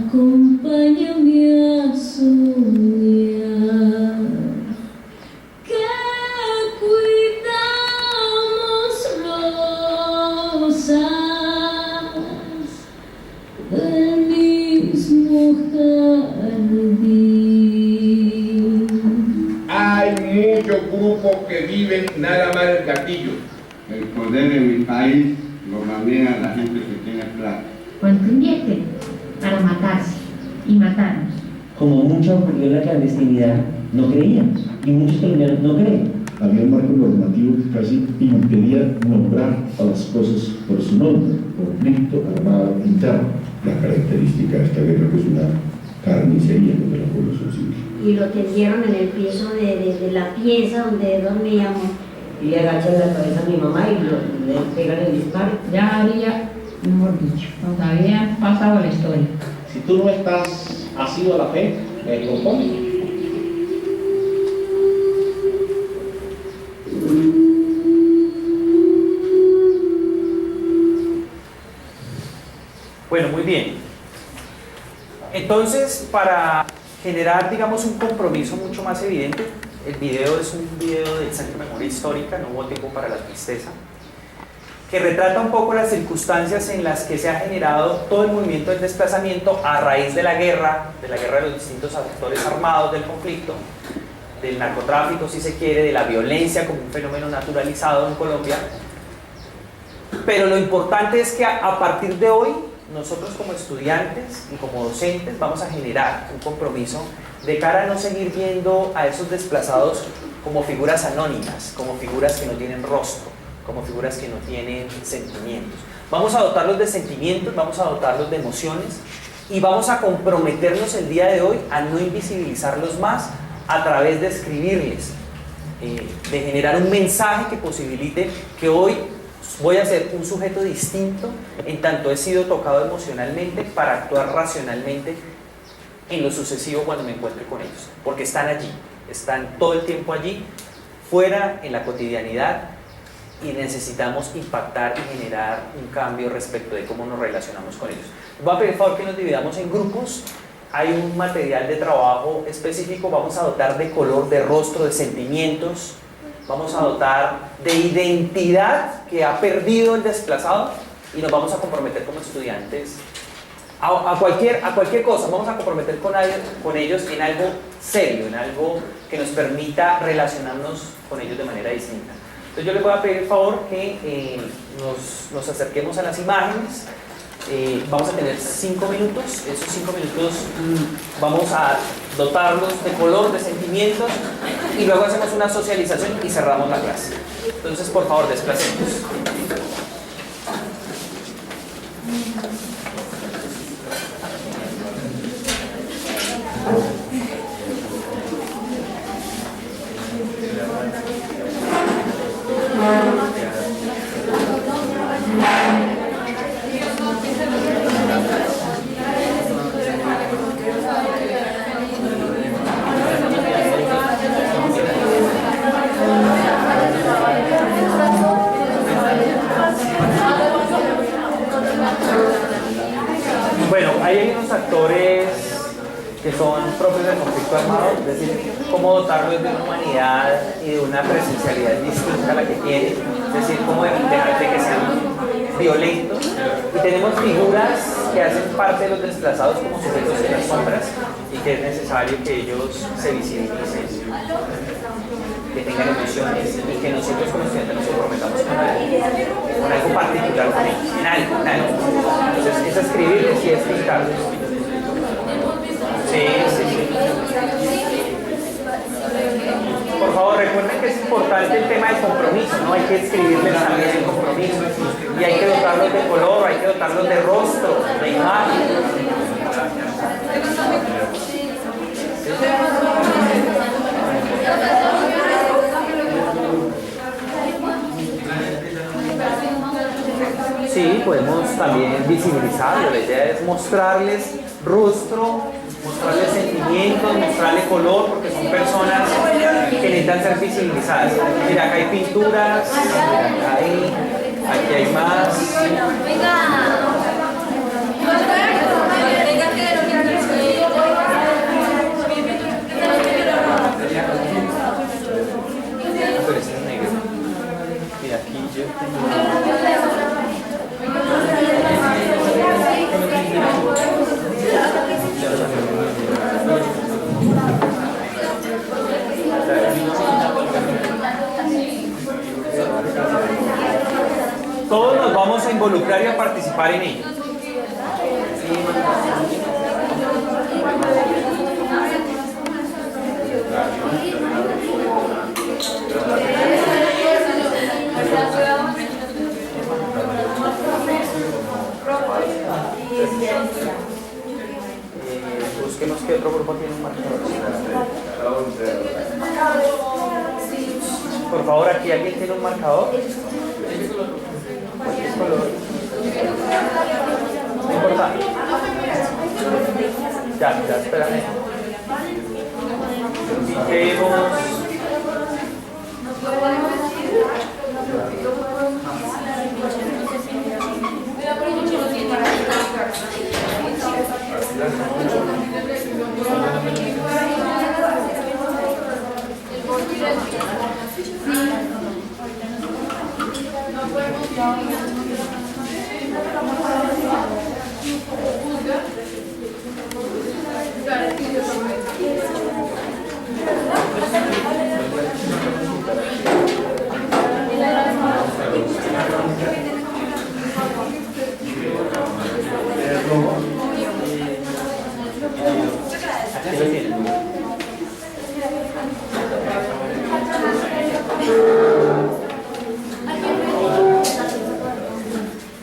acompáñame a soñar. Hay muchos grupos que viven nada más del gatillo. El poder en mi país lo maneja la gente que tiene plata. ¿Cuánto invierten para matarse y matarnos? Como mucho ocurrió en la clandestinidad, no creíamos, y muchos colombianos no creen. Había un marco normativo que casi impedía nombrar a las cosas por su nombre: conflicto armado interno. La característica de esta guerra que es una carnicería contra la población civil. Y lo tendieron en el piso de la pieza donde dormíamos. Y le agachan la cabeza a mi mamá y le pegan el disparo. Ya habría, mejor dicho, nos habían pasado la historia. Si tú no estás asido a la fe, me propone. Bueno, muy bien. Entonces, para generar, digamos, un compromiso mucho más evidente, el video es un video del Centro de Memoria Histórica, no hubo tiempo para la tristeza, que retrata un poco las circunstancias en las que se ha generado todo el movimiento del desplazamiento a raíz de la guerra de los distintos actores armados del conflicto, del narcotráfico, si se quiere, de la violencia como un fenómeno naturalizado en Colombia. Pero lo importante es que a partir de hoy, nosotros como estudiantes y como docentes vamos a generar un compromiso de cara a no seguir viendo a esos desplazados como figuras anónimas, como figuras que no tienen rostro, como figuras que no tienen sentimientos. Vamos a dotarlos de sentimientos, vamos a dotarlos de emociones y vamos a comprometernos el día de hoy a no invisibilizarlos más a través de escribirles, de generar un mensaje que posibilite que hoy voy a ser un sujeto distinto en tanto he sido tocado emocionalmente para actuar racionalmente en lo sucesivo cuando me encuentre con ellos, porque están allí, están todo el tiempo allí, fuera en la cotidianidad, y necesitamos impactar y generar un cambio respecto de cómo nos relacionamos con ellos. Voy a pedir por favor que nos dividamos en grupos. Hay un material de trabajo específico, vamos a dotar de color, de rostro, de sentimientos, vamos a dotar de identidad que ha perdido el desplazado y nos vamos a comprometer como estudiantes a cualquier cosa. Vamos a comprometer con ellos en algo serio, en algo que nos permita relacionarnos con ellos de manera distinta. Entonces yo les voy a pedir el favor que nos acerquemos a las imágenes. Vamos a tener 5 minutos. Esos 5 minutos vamos a dotarlos de color, de sentimientos, y luego hacemos una socialización y cerramos la clase. Entonces, por favor, desplacemos. Bueno, ahí hay unos actores que son propios del conflicto armado, es decir, cómo dotarlos de una humanidad y de una presencialidad distinta a la que tienen, es decir, cómo dejar de que sean violentos. Y tenemos figuras que hacen parte de los desplazados como sujetos en las sombras y que es necesario que ellos se visibilicen, que tengan emociones y que nosotros como estudiantes nos comprometamos con algo particular con ellos, en algo. Entonces es escribirles y es pintarles. Sí. Por favor, recuerden que es importante el tema del compromiso, ¿no? Hay que escribirles también el compromiso y hay que dotarlos de color, hay que dotarlos de rostro, de imagen. Sí, podemos también visibilizarlo. La idea es mostrarles rostro, mostrarles sentimientos, mostrarles color, porque son personas que necesitan ser visibilizadas. Mira, acá hay pinturas, aquí hay más. Pero este es negro. Mira, aquí yo tengo... Todos nos vamos a involucrar y a participar en ello. Busquemos qué otro grupo tiene un marcador. Por favor, aquí alguien tiene un marcador. ¿Cuál color? No importa. Ya, espérame. Fijemos. ¿Quién lo tiene?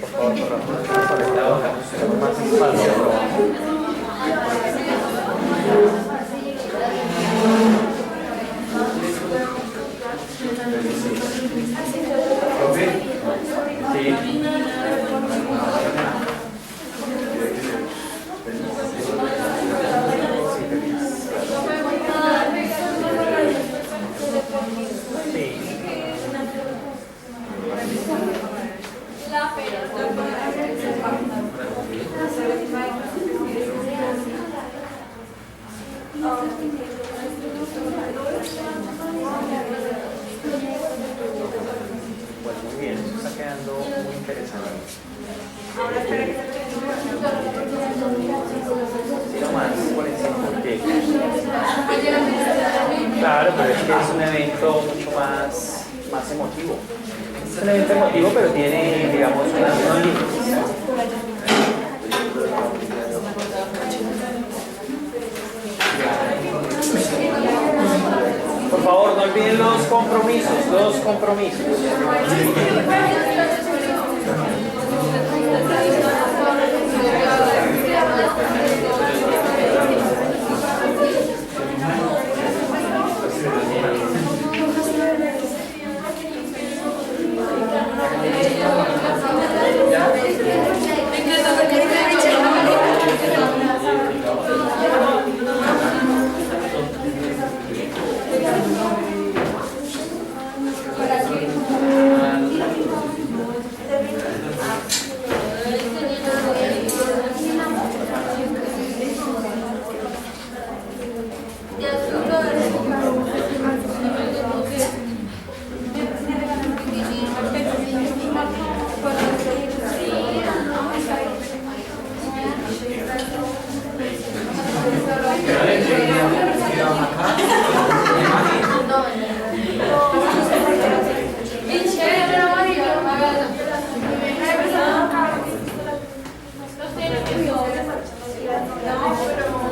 Por favor, sobre esta hoja, tenemos más espacio. Bueno, muy bien, eso está quedando muy interesante. Sí, nomás, por encima, porque... Claro, pero es que es un evento mucho más emotivo. Es un evento emotivo, pero tiene, digamos, unos límites. Por favor, no olviden los compromisos,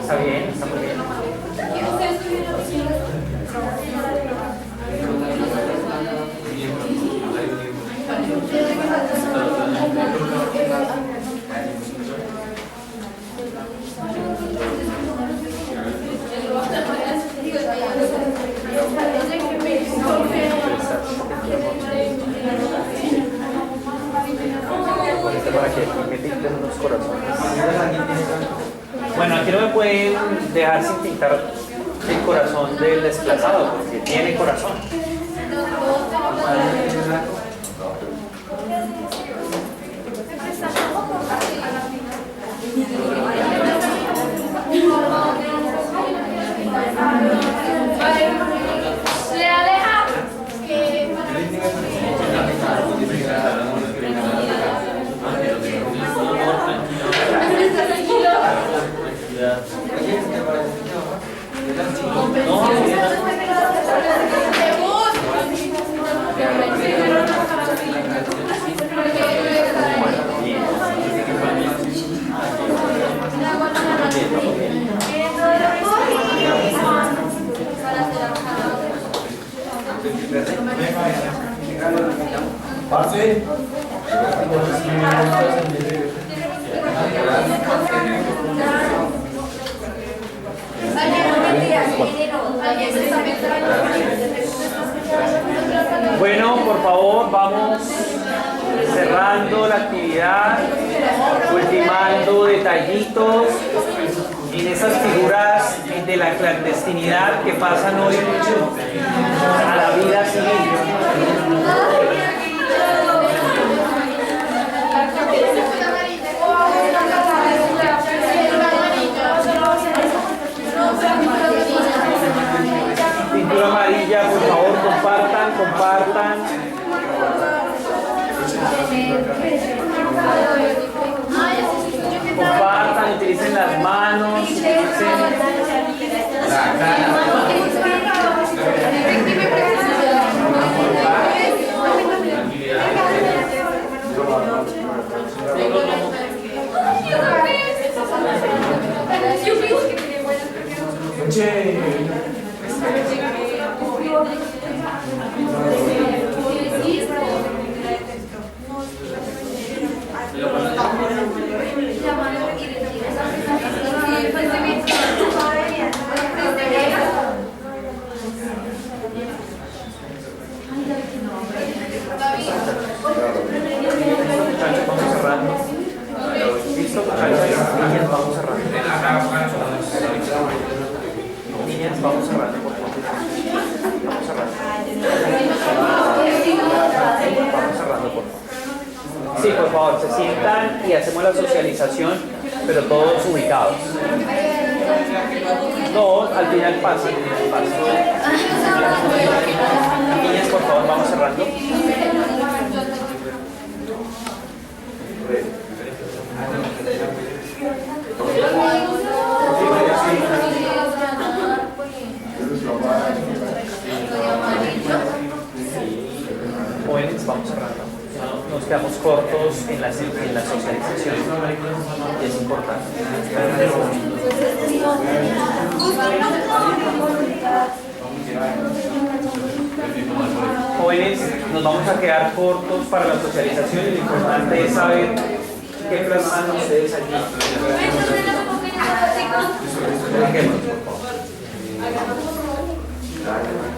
Está bien, está muy bien. Para que me pinten unos corazones. Bueno, aquí no me pueden dejar sin pintar el corazón del desplazado, porque tiene corazón. Pase. Bueno, por favor, vamos cerrando la actividad, ultimando detallitos en esas figuras de la clandestinidad que pasan hoy a la vida civil. Pintura amarilla, por favor, compartan. Compartan, utilicen las manos, la cara. Listo, niñas, vamos cerrando. Niñas, vamos cerrando, por favor. Vamos cerrando. Vamos cerrando, por favor. Sí, por favor, se sientan y hacemos la socialización, pero todos ubicados. No, al final pasan. Niñas, por favor, vamos cerrando. Jóvenes, vamos cerrando. Nos quedamos cortos en la socialización y es importante. Jóvenes, nos vamos a quedar cortos para la socialización y lo importante es saber qué plasman ustedes allí.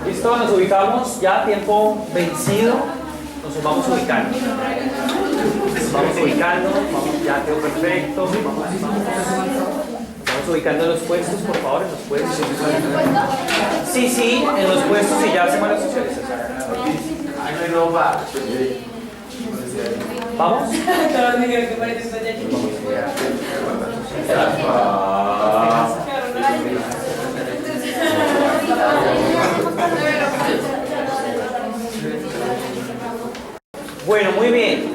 Listo, nos ubicamos ya, tiempo vencido, nos vamos ubicando. Vamos ubicando, ya quedó perfecto. Vamos ubicando los puestos, por favor, en los puestos. Sí, en los puestos y ya hacemos la socialización. ¿Vamos? Bueno, muy bien.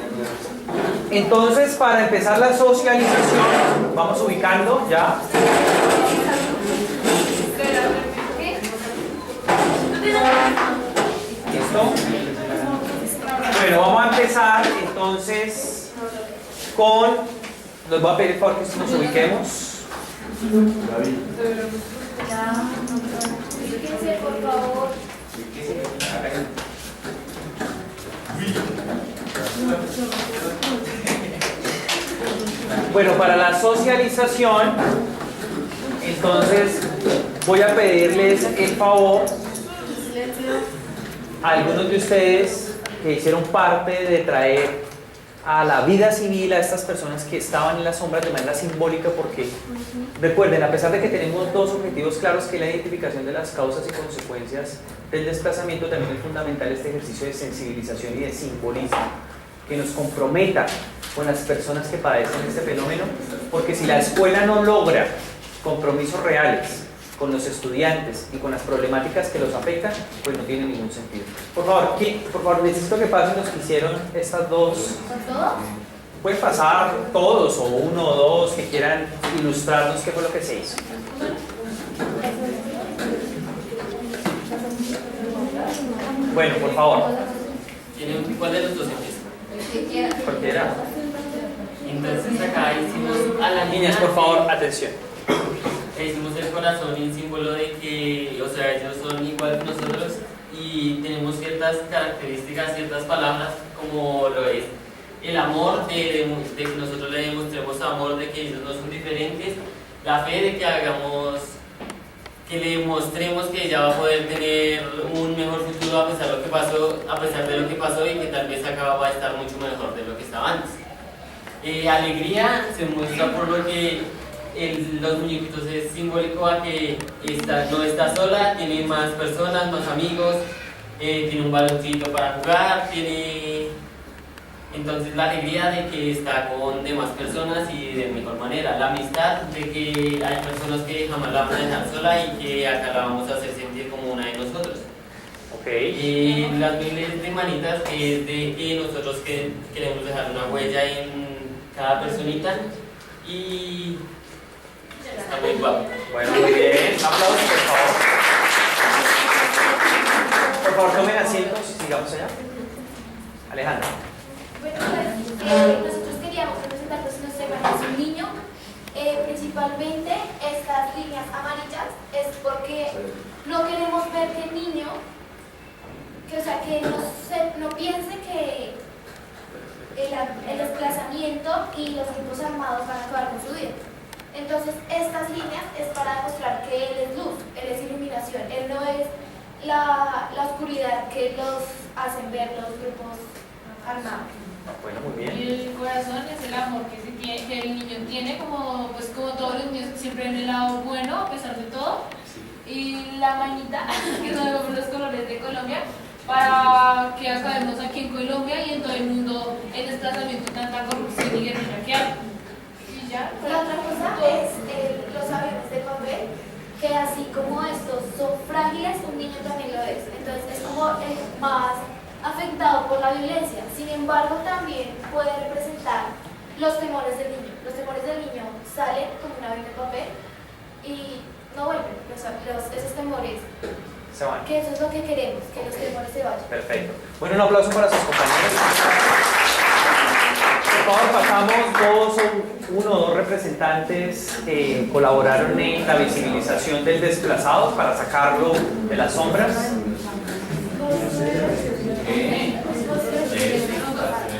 Entonces, para empezar la socialización, vamos ubicando ya. ¿Listo? Bueno, vamos a empezar entonces con... Les voy a pedir por favor que nos ubiquemos. Fíjense, por favor. Bueno, para la socialización, entonces voy a pedirles el favor a algunos de ustedes que hicieron parte de traer a la vida civil a estas personas que estaban en las sombras de manera simbólica, porque recuerden, a pesar de que tenemos dos objetivos claros, que es la identificación de las causas y consecuencias del desplazamiento, también es fundamental este ejercicio de sensibilización y de simbolismo que nos comprometa con las personas que padecen este fenómeno, porque si la escuela no logra compromisos reales con los estudiantes y con las problemáticas que los afectan, pues no tiene ningún sentido. Por favor, necesito que pasen los que hicieron estas dos. Pueden pasar todos, o uno o dos, que quieran ilustrarnos qué fue lo que se hizo. Bueno, por favor. ¿Cuál de los dos empieza? Cualquiera. Entonces acá hicimos a las niñas, por favor, atención. Hicimos el corazón y el símbolo de que, o sea, ellos son igual que nosotros y tenemos ciertas características, ciertas palabras, como lo es el amor, de que nosotros le demostremos amor, de que ellos no son diferentes, la fe de que le mostremos que ella va a poder tener un mejor futuro a pesar de lo que pasó y que tal vez acá va a estar mucho mejor de lo que estaba antes. Alegría se muestra por lo que los muñequitos es simbólico a que no está sola, tiene más personas, más amigos, tiene un baloncito para jugar, tiene entonces la alegría de que está con demás personas y de mejor manera, la amistad de que hay personas que jamás la van a dejar sola y que acá la vamos a hacer sentir como una de nosotros. Las miles de manitas que es de que nosotros queremos dejar una huella en cada personita y está muy guapo. Bueno, muy bien. Aplausos, por favor. Por favor, tomen asientos y sigamos allá. Alejandra. Bueno, pues nosotros queríamos representar, pues no sé, es un niño. Principalmente estas líneas amarillas es por ver que el niño, que no piense que el desplazamiento y los grupos armados van a acabar con su vida. Entonces, estas líneas es para demostrar que él es luz, él es iluminación, él no es la oscuridad que los hacen ver los grupos armados. Bueno, muy bien. Y el corazón es el amor que el niño tiene, como todos los niños que siempre ven el lado bueno a pesar de todo. Y la manita, que son los colores de Colombia, para que acabemos aquí en Colombia y en todo el mundo el desplazamiento, tanta corrupción y guerrilla que hay. Y ya. La otra cosa es los aviones de papel, que así como estos son frágiles, un niño también lo es. Entonces es como el más afectado por la violencia. Sin embargo, también puede representar los temores del niño. Los temores del niño salen como un avión de papel y no vuelven. Esos temores, se van. Que eso es lo que queremos, que los temores se vayan. Perfecto. Bueno, un aplauso para sus compañeros. Por favor, pasamos uno o dos representantes que colaboraron en la visibilización del desplazado para sacarlo de las sombras.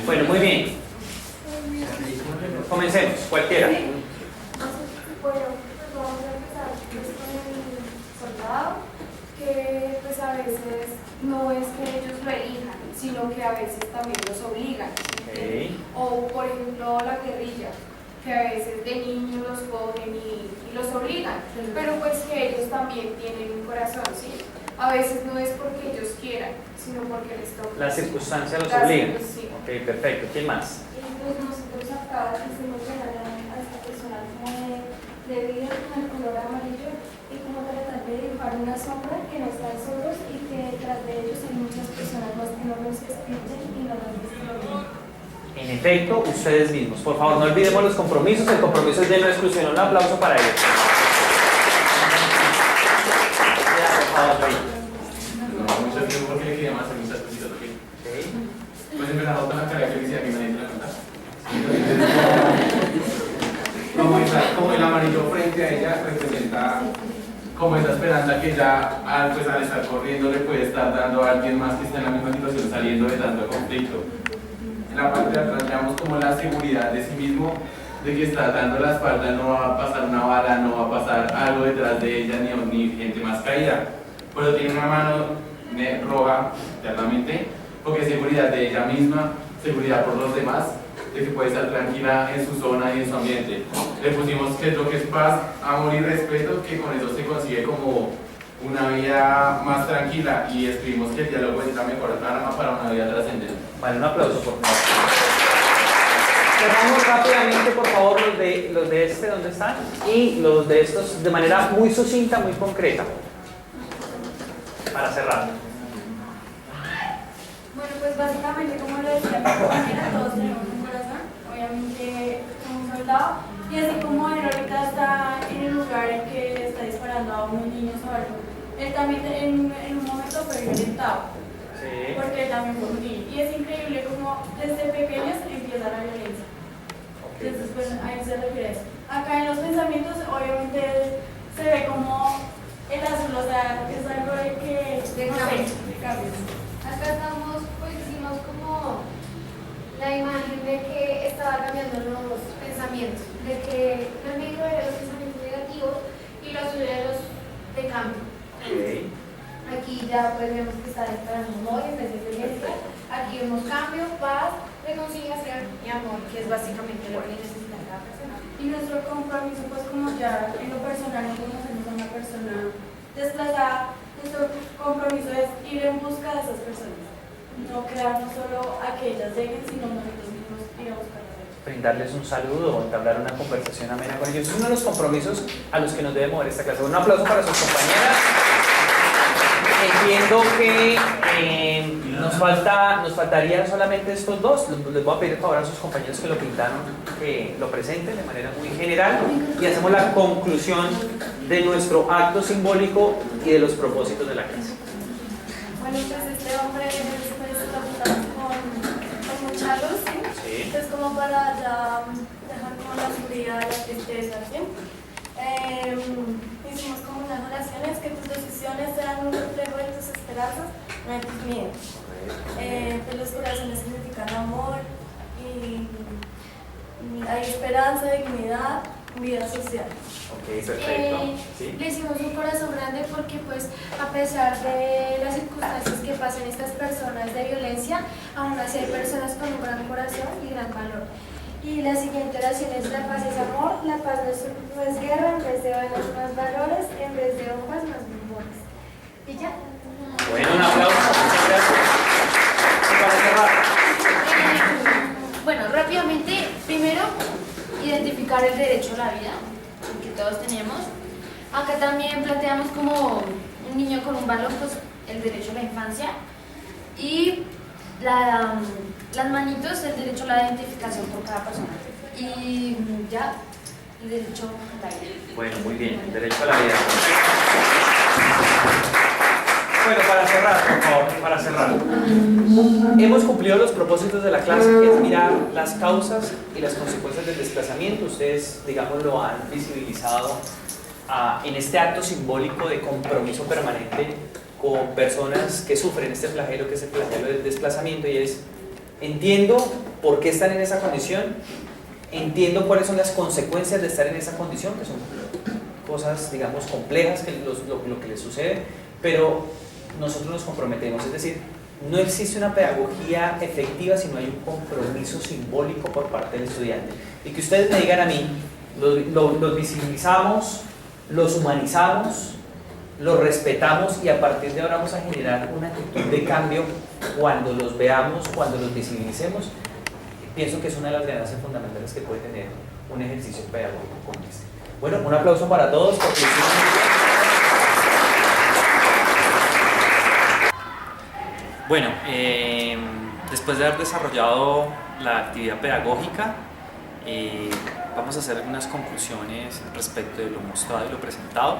Bueno, muy bien. Comencemos, cualquiera. Bueno, pues vamos a empezar con el soldado, que pues a veces no es que ellos lo elijan, sino que a veces también los obligan. Okay. O por ejemplo la guerrilla, que a veces de niños los cogen y los obligan, pero pues que ellos también tienen un corazón, ¿sí? A veces no es porque ellos quieran, sino porque les toca. Las circunstancias los obligan. Sí. Ok, perfecto. ¿Quién más? Y pues nosotros acá quisimos llegar a esta persona como de vida con el color amarillo y como tratar de dibujar una sombra que no están solos y que detrás de ellos hay muchas personas más que no los escuchen y no los destruyen. En efecto, ustedes mismos. Por favor, no olvidemos los compromisos. El compromiso es de no exclusión. Un aplauso para ellos. Ya, por favor, Rey. No, mucho tiempo porque le quería más hacer muchas cositas. ¿Ok? Pues empezamos con la tarea que hice a mi manera de contar. Como el amarillo frente a ella representa como esa esperanza que ya al estar corriendo le puede estar dando a alguien más que está en la misma situación saliendo de tanto conflicto. En la parte de atrás veamos como la seguridad de sí mismo, de que está dando la espalda, no va a pasar una bala, no va a pasar algo detrás de ella ni gente más caída. Pero tiene una mano roja internamente, porque es seguridad de ella misma, seguridad por los demás, de que puede estar tranquila en su zona y en su ambiente. Le pusimos que es lo que es paz, amor y respeto, que con eso se consigue como una vida más tranquila, y escribimos que el diálogo es la mejor arma para una vida trascendente. Vale, un aplauso, por favor. Cerramos rápidamente, por favor, los de este, ¿dónde están? Y los de estos de manera muy sucinta, muy concreta. Para cerrar. Bueno, pues básicamente, como lo decía mi compañera, todos tenemos un corazón, obviamente somos soldados, y así como él ahorita está en el lugar en que está disparando a unos niños o algo, él también en un momento fue violentado, porque él también fue un niño, y es increíble como desde pequeños empieza la violencia. Entonces, pues ahí se refiere a eso. Acá en los pensamientos, obviamente se ve como el azul, o sea, es algo de que de cambios. Acá estamos, pues hicimos como la imagen de que estaba cambiando los pensamientos, de que lo negro era los pensamientos negativos y lo azul era los de cambio. Aquí ya pues vemos que está declarando amor en vez de violencia. Aquí vemos cambio, paz, reconciliación y amor, que es básicamente lo que necesita cada persona. Y nuestro compromiso, pues como ya en lo personal no conocemos a una persona desplazada, nuestro compromiso es ir en busca de esas personas, no quedarnos solo a que ellas lleguen, sino nosotros mismos ir a buscarlas. Brindarles un saludo o entablar una conversación amena con ellos. Es uno de los compromisos a los que nos debe mover esta clase. Un aplauso para sus compañeras. Entiendo que nos faltarían solamente estos dos. Les voy a pedir por favor a sus compañeros que lo pintaron, que lo presenten de manera muy general y hacemos la conclusión de nuestro acto simbólico y de los propósitos de la clase. Bueno, pues este hombre después está pintando con mucha luz, ¿sí? Es como para ya dejar como la oscuridad, la tristeza, ¿sí? Hicimos como unas oraciones, que tus decisiones sean un reflejo esperanzas, no hay miedo. Pues los corazones significan amor y hay esperanza, dignidad, vida social. Ok, perfecto. ¿Sí? Le hicimos un corazón grande porque pues a pesar de las circunstancias que pasan estas personas de violencia, aún así hay personas con un gran corazón y gran valor. Y la siguiente oración es: la paz es amor, la paz no es guerra, en vez de balas más valores, en vez de hojas más memorias. ¿Y ya? Bueno, un aplauso, muchas gracias. Para cerrar. Bueno, rápidamente, primero, identificar el derecho a la vida, que todos tenemos. Acá también planteamos como un niño con un valor, pues el derecho a la infancia. Y las manitos, el derecho a la identificación por cada persona. Y ya, el derecho a la vida. Bueno, muy bien, el derecho a la vida. Bueno, para cerrar, por favor, para cerrar. Hemos cumplido los propósitos de la clase, que es mirar las causas y las consecuencias del desplazamiento. Ustedes, digamos, lo han visibilizado en este acto simbólico de compromiso permanente con personas que sufren este flagelo, que es el flagelo del desplazamiento, y es: entiendo por qué están en esa condición, entiendo cuáles son las consecuencias de estar en esa condición, que son cosas, digamos, complejas, que lo que les sucede, pero nosotros nos comprometemos, es decir, no existe una pedagogía efectiva si no hay un compromiso simbólico por parte del estudiante. Y que ustedes me digan a mí, los visibilizamos, los humanizamos, los respetamos, y a partir de ahora vamos a generar una actitud de cambio cuando los veamos, cuando los visibilicemos. Pienso que es una de las ganancias fundamentales que puede tener un ejercicio pedagógico como este. Bueno, un aplauso para todos porque bueno, después de haber desarrollado la actividad pedagógica, vamos a hacer algunas conclusiones respecto de lo mostrado y lo presentado.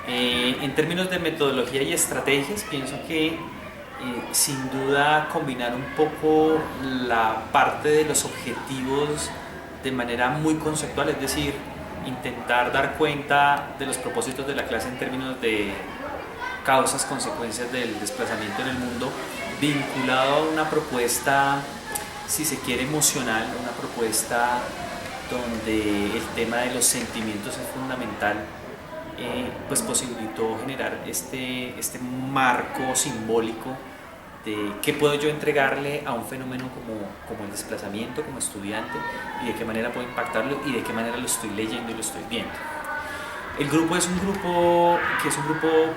En términos de metodología y estrategias, pienso que sin duda combinar un poco la parte de los objetivos de manera muy conceptual, es decir, intentar dar cuenta de los propósitos de la clase en términos de causas, consecuencias del desplazamiento en el mundo, vinculado a una propuesta, si se quiere, emocional, una propuesta donde el tema de los sentimientos es fundamental, pues posibilitó generar este marco simbólico de qué puedo yo entregarle a un fenómeno como el desplazamiento como estudiante, y de qué manera puedo impactarlo y de qué manera lo estoy leyendo y lo estoy viendo. El grupo es un grupo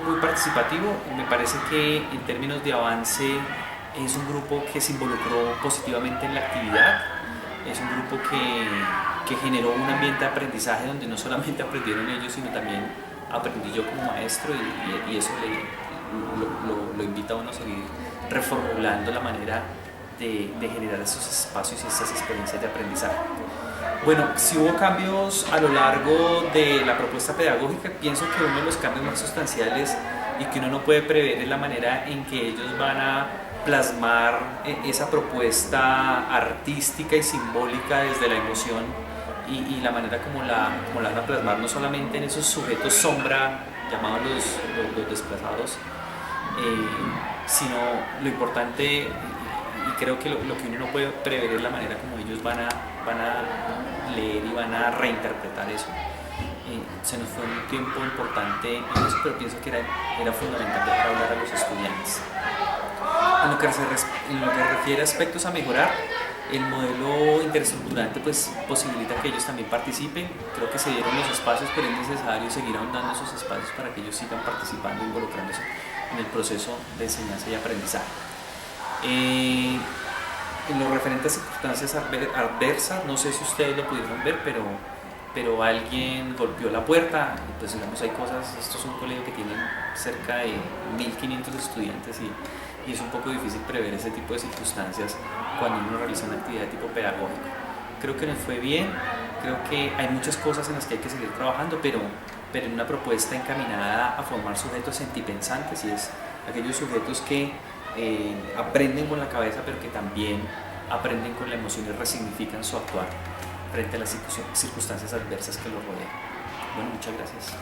muy participativo. Me parece que en términos de avance es un grupo que se involucró positivamente en la actividad, es un grupo que generó un ambiente de aprendizaje donde no solamente aprendieron ellos, sino también aprendí yo como maestro, y eso lo invita a uno a seguir reformulando la manera de generar esos espacios y estas experiencias de aprendizaje. Bueno, si hubo cambios a lo largo de la propuesta pedagógica, pienso que uno de los cambios más sustanciales y que uno no puede prever es la manera en que ellos van a plasmar esa propuesta artística y simbólica desde la emoción, y la manera como la van a plasmar no solamente en esos sujetos sombra llamados los desplazados, sino lo importante, y creo que lo que uno no puede prever es la manera como ellos van a leer y van a reinterpretar eso. Se nos fue un tiempo importante en eso, pero pienso que era fundamental dejar hablar a los estudiantes. En lo que refiere a aspectos a mejorar, el modelo interestrutturante pues posibilita que ellos también participen. Creo que se dieron los espacios, pero es necesario seguir ahondando esos espacios para que ellos sigan participando e involucrándose en el proceso de enseñanza y aprendizaje. En lo referente a circunstancias adversas, no sé si ustedes lo pudieron ver, pero alguien golpeó la puerta. Pues digamos, hay cosas, esto es un colegio que tiene cerca de 1.500 estudiantes, y es un poco difícil prever ese tipo de circunstancias cuando uno realiza una actividad de tipo pedagógico. Creo que nos fue bien, creo que hay muchas cosas en las que hay que seguir trabajando, pero en una propuesta encaminada a formar sujetos sentipensantes, y es aquellos sujetos que aprenden con la cabeza, pero que también aprenden con la emoción y resignifican su actuar frente a las circunstancias adversas que los rodean. Bueno, muchas gracias.